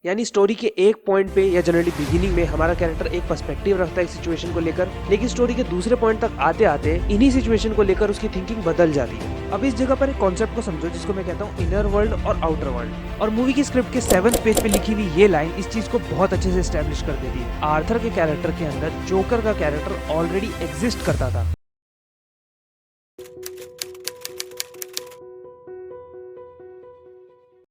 यानी स्टोरी के एक पॉइंट पे या जनरली बिगिनिंग में हमारा कैरेक्टर एक पर्सपेक्टिव रखता है एक सिचुएशन को लेकर, लेकिन स्टोरी के दूसरे पॉइंट तक आते आते इन्हीं सिचुएशन को लेकर उसकी थिंकिंग बदल जाती है। अब इस जगह पर एक कॉन्सेप्ट को समझो जिसको मैं कहता हूँ इनर वर्ल्ड और आउटर वर्ल्ड। और मूवी की स्क्रिप्ट के 7th पेज पे लिखी हुई ये लाइन इस चीज को बहुत अच्छे से एस्टेब्लिश कर देती है। आर्थर के कैरेक्टर के अंदर जोकर का कैरेक्टर ऑलरेडी एग्जिस्ट करता था।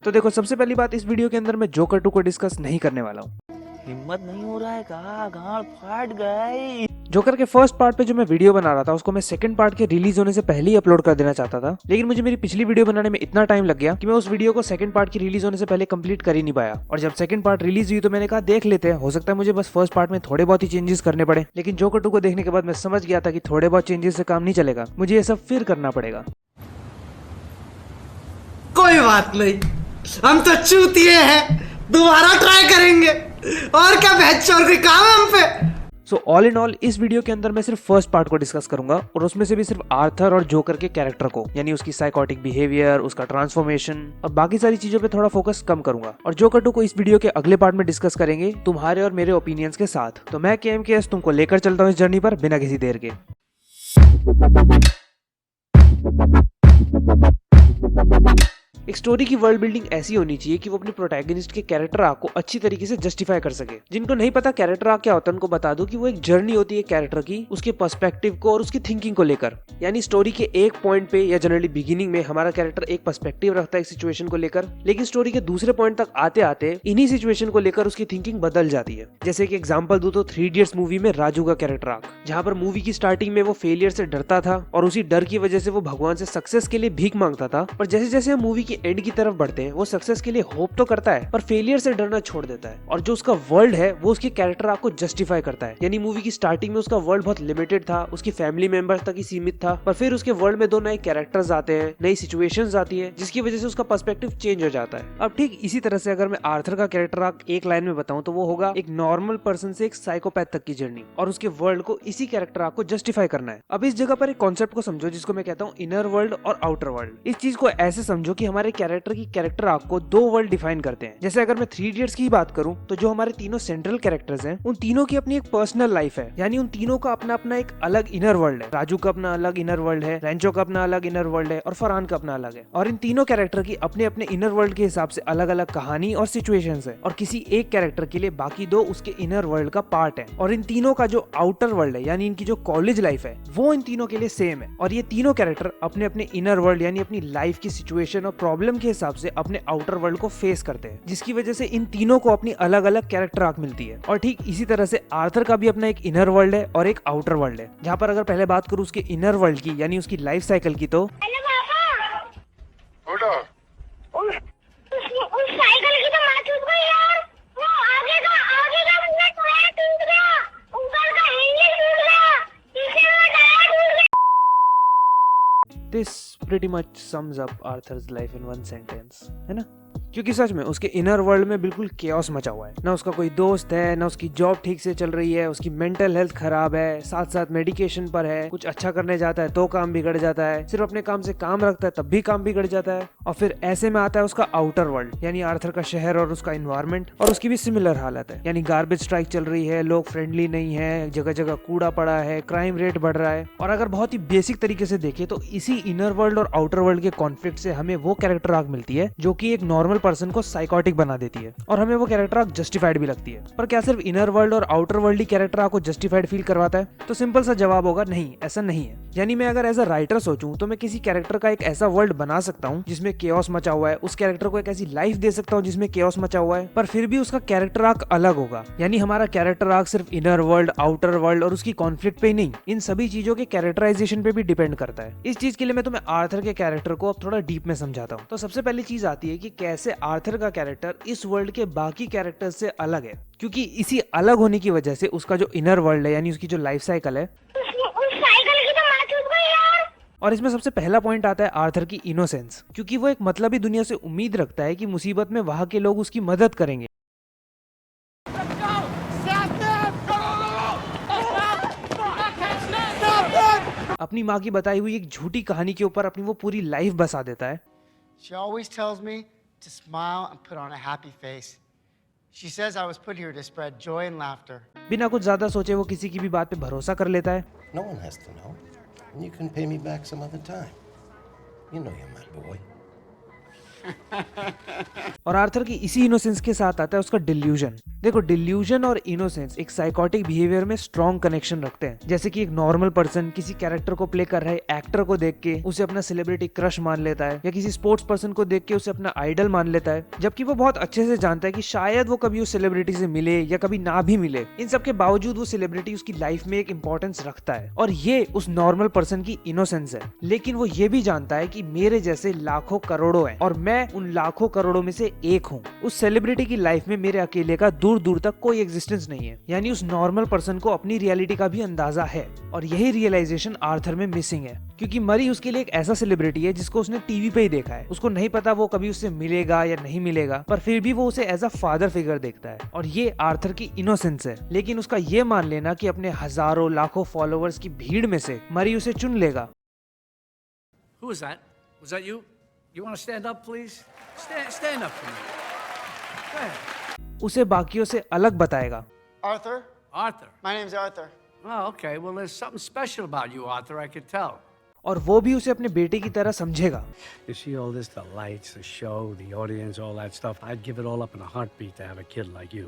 तो देखो, सबसे पहली बात, इस वीडियो के अंदर मैं जोकर 2 को डिस्कस नहीं करने वाला हूँ। हिम्मत नहीं हो रहा है कहा, गाड़ फाट गई। जोकर के फर्स्ट पार्ट पे जो मैं वीडियो बना रहा था उसको मैं सेकंड पार्ट के रिलीज होने से पहले ही अपलोड कर देना चाहता था, लेकिन मुझे मेरी पिछली वीडियो बनाने में इतना टाइम लग गया कि मैं उस वीडियो को सेकंड पार्ट की रिलीज होने से पहले कंप्लीट कर ही नहीं पाया। और जब सेकंड पार्ट रिलीज हुई तो मैंने कहा देख लेते हैं, हो सकता है मुझे बस फर्स्ट पार्ट में थोड़े बहुत ही चेंजेस करने पड़े। लेकिन जोकर 2 को देखने के बाद मैं समझ गया था कि थोड़े बहुत चेंजेस से काम नहीं चलेगा, मुझे ये सब फिर करना पड़ेगा। कोई बात नहीं, हम तो चूतिए हैं, दोबारा ट्राई करेंगे। और क्या बहस और कोई काम है हम पे। सो ऑल इन ऑल इस वीडियो के अंदर मैं सिर्फ फर्स्ट पार्ट को डिस्कस करूंगा और उसमें से भी सिर्फ आर्थर और जोकर के कैरेक्टर को, यानी उसकी साइकोटिक बिहेवियर, उसका ट्रांसफॉर्मेशन और बाकी सारी चीजों पे थोड़ा फोकस कम करूंगा। और जोकर 2 को इस वीडियो के अगले पार्ट में डिस्कस करेंगे तुम्हारे और मेरे ओपिनियंस के साथ। तो मैं KMKS तुमको लेकर चलता हूँ इस जर्नी पर बिना किसी देर के। एक स्टोरी की वर्ल्ड बिल्डिंग ऐसी होनी चाहिए कि वो अपने प्रोटैगनिस्ट के कैरेक्टर आर्क को अच्छी तरीके से जस्टिफाई कर सके। जिनको नहीं पता कैरेक्टर आर्क क्या होता है उनको बता दो कि वो एक जर्नी होती है कैरेक्टर की, उसके पर्सपेक्टिव को और उसकी थिंकिंग को लेकर। यानी स्टोरी के एक पॉइंट पे या जनरली बिगिनिंग में हमारा कैरेक्टर एक पर्सपेक्टिव रखता है एक सिचुएशन को लेकर, लेकिन स्टोरी के दूसरे पॉइंट तक आते आते इन्हीं सिचुएशन को लेकर उसकी थिंकिंग बदल जाती है। जैसे कि एग्जाम्पल दूं तो 3 इडियट्स मूवी में राजू का कैरेक्टर आर्क, जहाँ पर मूवी की स्टार्टिंग में वो फेलियर से डरता था और उसी डर की वजह से वो भगवान से सक्सेस के लिए भीख मांगता था। पर जैसे जैसे मूवी की एंड की तरफ बढ़ते हैं वो सक्सेस के लिए होप तो करता है पर फेलियर से डरना छोड़ देता है। और जो उसका वर्ल्ड है वो उसके कैरेक्टर आर्क को जस्टिफाई करता है। यानी मूवी की स्टार्टिंग में उसका वर्ल्ड बहुत लिमिटेड था, उसकी फैमिली मेंबर्स तक ही सीमित था, पर फिर उसके वर्ल्ड में 2 नए कैरेक्टर्स आते हैं, नई सिचुएशंस आती है, जिसकी वजह से उसका पर्सपेक्टिव चेंज हो जाता है। अब ठीक इसी तरह से अगर मैं आर्थर का कैरेक्टर आर्क एक लाइन में बताऊं तो वो होगा एक नॉर्मल पर्सन से एक साइकोपैथ तक की जर्नी, और उसके वर्ल्ड को इसी कैरेक्टर आर्क को जस्टिफाई करना है। अब इस जगह पर एक कॉन्सेप्ट को समझो जिसको मैं कहता हूँ इनर वर्ल्ड और आउटर वर्ल्ड। इस चीज को ऐसे समझो कि हमारे कैरेक्टर की कैरेक्टर आर्क को 2 वर्ल्ड डिफाइन करते हैं। जैसे अगर मैं 3 इडियट्स की बात करूं तो जो हमारे तीनों सेंट्रल कैरेक्टर्स हैं उन तीनों की अपनी एक पर्सनल लाइफ है, यानी उन तीनों का अपना अपना एक अलग इनर वर्ल्ड है। राजू का अपना अलग इनर वर्ल्ड है, रेंचो का अपना अलग इनर वर्ल्ड है और फरहान का अपना अलग है। और इन तीनों कैरेक्टर की अपने अपने इनर वर्ल्ड के हिसाब से अलग अलग कहानी और सिचुएशंस है, और किसी एक कैरेक्टर के लिए बाकी 2 उसके इनर वर्ल्ड का पार्ट है। और इन तीनों का जो आउटर वर्ल्ड है यानी इनकी जो कॉलेज लाइफ है वो इन तीनों के लिए सेम है। और ये तीनों कैरेक्टर अपने अपने इनर वर्ल्ड यानी अपनी लाइफ की सिचुएशन और प्रॉब्लम के हिसाब से अपने आउटर वर्ल्ड को फेस करते हैं, जिसकी वजह से इन तीनों को अपनी अलग अलग कैरेक्टर आर्क मिलती है। और ठीक इसी तरह से आर्थर का भी अपना एक इनर वर्ल्ड है और एक आउटर वर्ल्ड है, जहाँ पर अगर पहले बात करूँ उसके इनर वर्ल्ड की यानी उसकी लाइफ साइकिल की तो उस साइकिल की तो माँ चूक गई यार। वो आगे का मुझे टायर टूट गया, ऊपर का इंजन टूट गया, पीछे का टायर टूट गया। This pretty much sums up Arthur's life in one sentence, है ना? क्योंकि सच में उसके इनर वर्ल्ड में बिल्कुल केओस मचा हुआ है। ना उसका कोई दोस्त है, ना उसकी जॉब ठीक से चल रही है, उसकी मेंटल हेल्थ खराब है, साथ साथ मेडिकेशन पर है, कुछ अच्छा करने जाता है तो काम बिगड़ जाता है, सिर्फ अपने काम से काम रखता है तब भी काम बिगड़ जाता है। और फिर ऐसे में आता है उसका आउटर वर्ल्ड यानी आर्थर का शहर और उसका इन्वायरमेंट, और उसकी भी सिमिलर हालत है। यानी गार्बेज स्ट्राइक चल रही है, लोग फ्रेंडली नहीं है, जगह जगह कूड़ा पड़ा है, क्राइम रेट बढ़ रहा है। और अगर बहुत ही बेसिक तरीके से देखें तो इसी इनर वर्ल्ड और आउटर वर्ल्ड के कॉन्फ्लिक्ट से हमें वो कैरेक्टर आर्क मिलती है जो कि एक नॉर्मल पर्सन को साइकोटिक बना देती है, और हमें वो कैरेक्टर आर्क जस्टिफाइड भी लगती है। पर क्या सिर्फ इनर वर्ल्ड और आउटर वर्ल्ड ही कैरेक्टर आर्क को जस्टिफाइड फील करवाता है? तो सिंपल सा जवाब होगा नहीं, ऐसा नहीं है। यानी मैं अगर एज अ राइटर सोचूं तो मैं किसी कैरेक्टर का एक ऐसा वर्ल्ड बना सकता हूं जिसमें केओस मचा हुआ है, उस कैरेक्टर को एक ऐसी लाइफ दे सकता हूं जिसमें केओस मचा हुआ है, पर फिर भी उसका कैरेक्टर आर्क अलग होगा। यानी हमारा कैरेक्टर आर्क सिर्फ इनर वर्ल्ड, आउटर वर्ल्ड और उसकी कॉन्फ्लिक्ट पे ही नहीं, इन सभी चीजों के कैरेक्टराइजेशन पे भी डिपेंड करता है। इस चीज के लिए मैं तुम्हें आर्थर के कैरेक्टर को अब थोड़ा डीप में समझाता हूँ। तो सबसे पहली चीज आती है कि कैसे आर्थर का कैरेक्टर इस वर्ल्ड के बाकी कैरेक्टर से अलग है, क्योंकि इसी अलग होने की वजह से उसका जो इनर वर्ल्ड है यानी उसकी जो लाइफ साइकिल है उस साइकिल की तो माँ चूक गई यार। और इसमें सबसे पहला पॉइंट आता है आर्थर की इनोसेंस, क्योंकि वो एक मतलबी दुनिया से उम्मीद रखता है कि मुसीबत में वहां के लोग उसकी मदद करेंगे। अपनी माँ की बताई हुई एक झूठी कहानी के ऊपर अपनी वो पूरी लाइफ बसा देता है। She always tells me to smile and put on a happy face. She says I was put here to spread joy and laughter. बिना कुछ ज्यादा सोचे वो किसी की भी बात पे भरोसा कर लेता है। No one has to know. And you can pay me back some other time. You know you're my boy. और आर्थर की इसी इनोसेंस के साथ आता है उसका डिल्यूजन। देखो, डिल्यूजन और इनोसेंस एक साइकोटिक बिहेवियर में स्ट्रॉन्ग कनेक्शन रखते हैं। जैसे कि एक नॉर्मल पर्सन किसी कैरेक्टर को प्ले कर रहे एक्टर को देख के उसे अपना सेलिब्रिटी क्रश मान लेता है, या किसी स्पोर्ट्स पर्सन को देख के उसे अपना आइडल मान लेता है, जबकि वो बहुत अच्छे से जानता है कि शायद वो कभी उस सेलिब्रिटी से मिले या कभी ना भी मिले। इन सब के बावजूद वो सेलिब्रिटी उसकी लाइफ में एक इंपॉर्टेंस रखता है, और ये उस नॉर्मल पर्सन की इनोसेंस है। लेकिन वो ये भी जानता है कि मेरे जैसे लाखों करोड़ों हैं और मैं उन लाखों करोड़ों में से एक हूँ। उस सेलिब्रिटी की लाइफ में मेरे अकेले का दूर दूर तक कोई एग्जिस्टेंस नहीं है। यानी उस नॉर्मल पर्सन को अपनी रियलिटी का भी अंदाजा है, और यही रियलाइजेशन आर्थर में मिसिंग है। क्योंकि मरी उसके लिए एक ऐसा सेलिब्रिटी है जिसको उसने टीवी पे ही देखा है। उसको नहीं पता वो कभी उससे मिलेगा या नहीं मिलेगा, पर फिर भी वो उसे एज अ फादर फिगर देखता है, और ये आर्थर की इनोसेंस है। लेकिन उसका ये मान लेना कि अपने हजारों लाखों फॉलोअर्स की भीड़ में से मरी उसे चुन लेगा। Who was that? Was that you? You want to stand up, please? Stand up for me. Go ahead. उसे बाकियों से अलग बताएगा। Arthur? Arthur. My name's Arthur. Oh, okay. Well, there's something special about you, Arthur. I could tell. और वो भी उसे अपने बेटे की तरह समझेगा। You see all this, the lights, the show, the audience, all that stuff. I'd give it all up in a heartbeat to have a kid like you.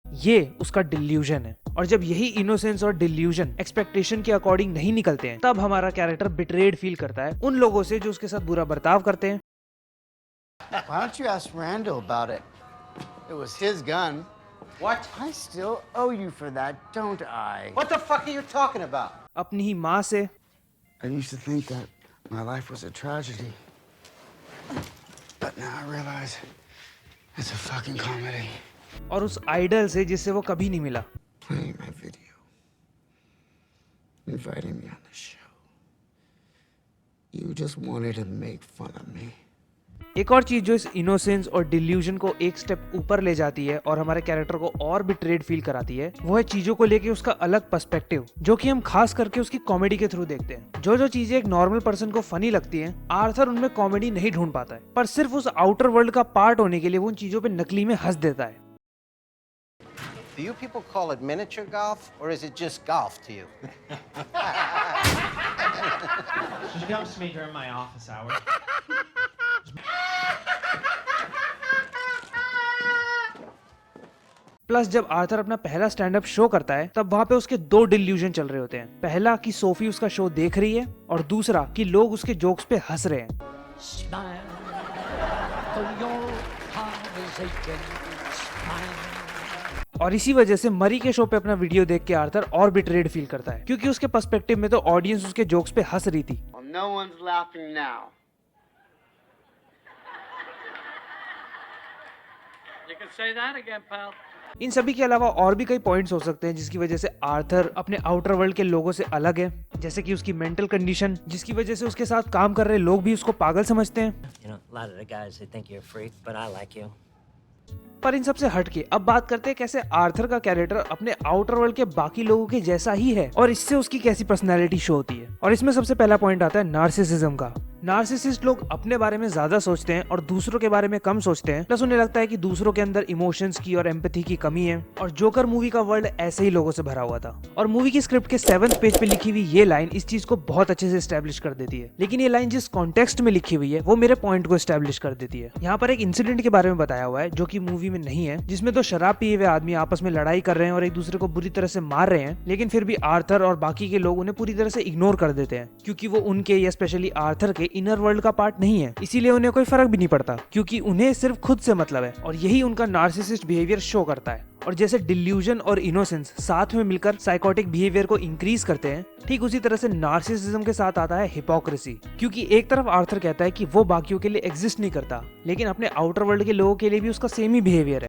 ये उसका डिल्यूजन है, और जब यही इनोसेंस और डिल्यूजन एक्सपेक्टेशन के according नहीं निकलते हैं, तब हमारा कैरेक्टर बिट्रेड फील करता है उन लोगों से जो उसके साथ बुरा बर्ताव करते हैं। Why don't you ask Randall about it? It was his gun. What? I still owe you for that, don't I? What the fuck are you talking about? अपनी ही माँ से। I used to think that my life was a tragedy. But now I realize it's a fucking comedy. और उस idol से जिससे वो कभी नहीं मिला। Playing my video. Inviting me on the show. You just wanted to make fun of me. एक और चीज जो इस इनोसेंस और डिल्यूजन को एक स्टेप ऊपर ले जाती है और हमारे कैरेक्टर को और भी ट्रेड फील कराती है, वो है चीजों को लेके उसका अलग पर्सपेक्टिव, जो कि हम खास करके उसकी कॉमेडी के थ्रू देखते हैं। जो जो चीजें एक नॉर्मल पर्सन को फनी लगती हैं, आर्थर उनमें कॉमेडी नहीं ढूंढ पाता है, पर सिर्फ उस आउटर वर्ल्ड का पार्ट होने के लिए वो उन चीजों पे नकली में हंस देता है। Do you people call it miniature golf, or is it just golf to you? She comes to me during my office hours. Plus जब आर्थर अपना पहला स्टैंड अप शो करता है, तब वहाँ पे उसके दो डिल्यूजन चल रहे होते हैं। पहला कि सोफी उसका शो देख रही है, और दूसरा कि लोग उसके जोक्स पे हंस रहे हैं। Smile, though your heart is aching. Smile. और इसी वजह से मरी के शो पे अपना वीडियो देख के आर्थर और बिट्रेड फील करता है, क्योंकि उसके पर्सपेक्टिव में तो ऑडियंस उसके जोक्स पे हंस रही थी। Well, no one's laughing now. You can say that again, pal. इन सभी के अलावा और भी कई पॉइंट्स हो सकते हैं जिसकी वजह से आर्थर अपने आउटर वर्ल्ड के लोगों से अलग है, जैसे कि उसकी मेंटल कंडीशन, जिसकी वजह से उसके साथ काम कर रहे लोग भी उसको पागल समझते हैं। You know, a lot of the guys, they think you're a freak, but I like you. पर इन सबसे हटके अब बात करते हैं कैसे आर्थर का कैरेक्टर अपने आउटर वर्ल्ड के बाकी लोगों के जैसा ही है, और इससे उसकी कैसी पर्सनैलिटी शो होती है। और इसमें सबसे पहला पॉइंट आता है नार्सिसिज्म का। नार्सिसिस्ट लोग अपने बारे में ज्यादा सोचते हैं और दूसरों के बारे में कम सोचते हैं, प्लस उन्हें लगता है कि दूसरों के अंदर इमोशंस की और एम्पैथी की कमी है। और जोकर मूवी का वर्ल्ड ऐसे ही लोगों से भरा हुआ था, और मूवी की स्क्रिप्ट के 7th पेज पे लिखी हुई ये लाइन इस चीज को बहुत अच्छे से एस्टेब्लिश कर देती है। लेकिन ये लाइन जिस कॉन्टेक्स्ट में लिखी हुई है वो मेरे पॉइंट को एस्टेब्लिश कर देती है। यहाँ पर एक इंसिडेंट के बारे में बताया हुआ है जो कि मूवी में नहीं है, जिसमें तो शराब पिए हुए आदमी आपस में लड़ाई कर रहे हैं और एक दूसरे को बुरी तरह से मार रहे हैं, लेकिन फिर भी आर्थर और बाकी के लोग उन्हें पूरी तरह से इग्नोर कर देते हैं, क्योंकि वो उनके या स्पेशली आर्थर के इनर वर्ल्ड का पार्ट नहीं है। इसीलिए उन्हें कोई फर्क भी नहीं पड़ता, क्योंकि उन्हें सिर्फ खुद से मतलब है, और यही उनका नार्सिसिस्ट बिहेवियर शो करता है। और जैसे डिल्यूजन और इनोसेंस साथ में मिलकर साइकोटिक बिहेवियर को इंक्रीज करते हैं, ठीक उसी तरह से नार्सिसिज्म के साथ आता है हिपोक्रेसी। क्योंकि एक तरफ आर्थर कहता है कि वो बाकियों के लिए एग्जिस्ट नहीं करता, लेकिन अपने आउटर वर्ल्ड के लोगों के लिए भी उसका सेम ही बिहेवियर है।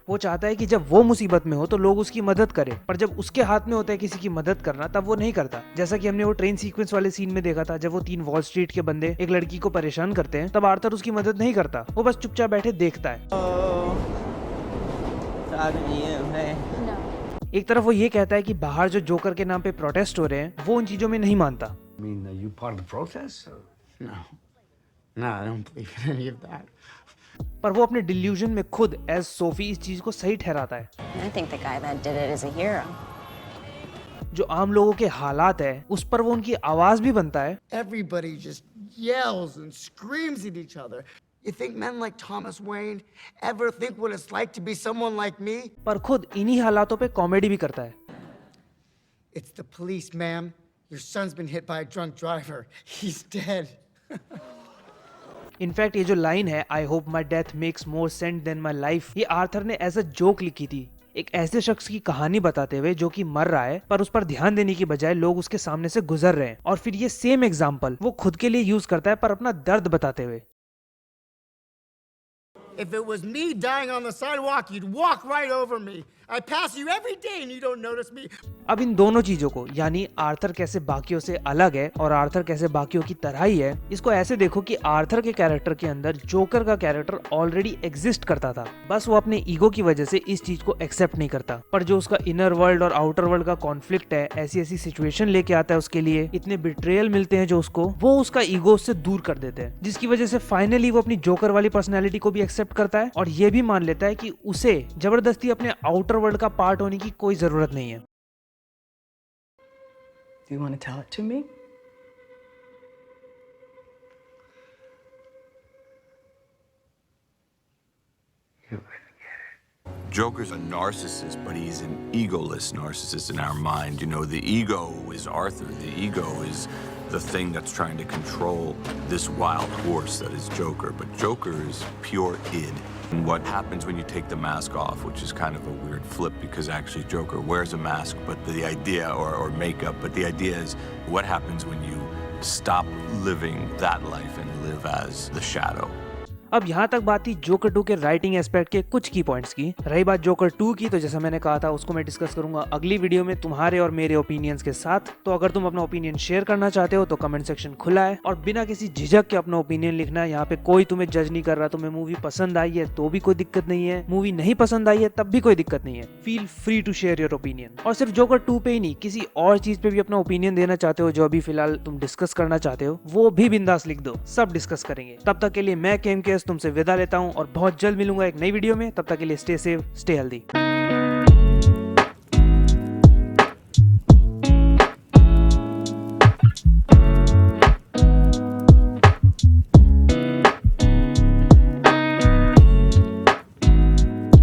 वो चाहता है कि जब वो मुसीबत में हो तो लोग उसकी मदद करें, पर जब उसके हाथ में होता है किसी की मदद करना, तब वो नहीं करता। जैसा कि हमने वो ट्रेन सीक्वेंस वाले सीन में देखा था, जब वो 3 वॉल स्ट्रीट के बंदे एक लड़की को परेशान करते हैं, तब आर्थर उसकी मदद नहीं करता, वो बस चुपचाप बैठे देखता है। एक तरफ वो ये कहता है कि बाहर जो जोकर के नाम पे प्रोटेस्ट हो रहे हैं वो उन चीजों में नहीं मानता, mean, are you part of the protest? Or? No. No, I don't believe in any of that. पर वो अपने डिल्यूजन में खुद एज सोफी इस चीज को सही ठहराता है। I think the guy that did it is a hero. जो आम लोगों के हालात है उस पर वो उनकी आवाज भी बनता है। Everybody just yells and screams at each other. You think men like Thomas Wayne ever think what it's like to be someone like me? पर खुद इन्हीं हालातों पे कॉमेडी भी करता है। It's the police, ma'am. Your son's been hit by a drunk driver. He's dead. In fact ये जो लाइन है I hope my death makes more sense than my life, ये आर्थर ने एज अ जोक लिखी थी, एक ऐसे शख्स की कहानी बताते हुए जो कि मर रहा है पर उस पर ध्यान देने की बजाय लोग उसके सामने से गुजर रहे हैं, और फिर ये सेम एग्जाम्पल वो खुद के लिए यूज करता है पर अपना दर्द बताते हुए। If it was me dying on the sidewalk, you'd walk right over me. I pass you every day and you don't notice me. अब इन दोनों चीजों को, यानी आर्थर कैसे बाकियों से अलग है और आर्थर कैसे बाकियों की तरह ही है, इसको ऐसे देखो कि आर्थर के कैरेक्टर के अंदर जोकर का कैरेक्टर ऑलरेडी एग्जिस्ट करता था, बस वो अपने ईगो की वजह से इस चीज को एक्सेप्ट नहीं करता। पर जो उसका इनर वर्ल्ड और आउटर वर्ल्ड का कॉन्फ्लिक्ट है, ऐसी ऐसी सिचुएशन लेके आता है उसके लिए, इतने बिट्रेयल मिलते हैं जो उसको, वो उसका ईगो उससे दूर कर देते हैं, जिसकी वजह से फाइनली वो अपनी जोकर वाली पर्सनैलिटी को भी एक्सेप्ट करता है और ये भी मान लेता है कि उसे जबरदस्ती अपने आउटर वर्ल्ड का पार्ट होने की कोई जरूरत नहीं है। Do you want to tell it to me? Joker's a narcissist, but he's an egoless narcissist in our mind. You know, the ego is Arthur. The ego is the thing that's trying to control this wild horse that is Joker. But Joker is pure id. And what happens when you take the mask off, which is kind of a weird flip because actually Joker wears a mask, but the idea, or makeup, but the idea is what happens when you stop living that life and live as the shadow. अब यहाँ तक बात थी joker 2 के writing aspect के कुछ की points की। रही बात जोकर 2 की, तो जैसा मैंने कहा था उसको मैं डिस्कस करूंगा अगली वीडियो में तुम्हारे और मेरे ओपिनियंस के साथ। तो अगर तुम अपना ओपिनियन शेयर करना चाहते हो तो कमेंट सेक्शन खुला है और बिना किसी झिझक के अपना ओपिनियन लिखना है। यहाँ पे कोई तुम्हें जज नहीं कर रहा। तुम्हें मूवी पसंद आई है तो भी कोई दिक्कत नहीं है, मूवी नहीं पसंद आई है तब भी कोई दिक्कत नहीं है। Feel free to share your opinion. और सिर्फ जोकर 2 पे ही नहीं, किसी और चीज पे भी अपना ओपिनियन देना चाहते हो जो अभी फिलहाल तुम डिस्कस करना चाहते हो, वो भी बिंदास लिख दो, सब डिस्कस करेंगे। तब तक के लिए मैं केएमकेएस तुमसे विदा लेता हूं और बहुत जल्द मिलूंगा एक नई वीडियो में। तब तक के लिए स्टे सेफ, स्टे हेल्दी।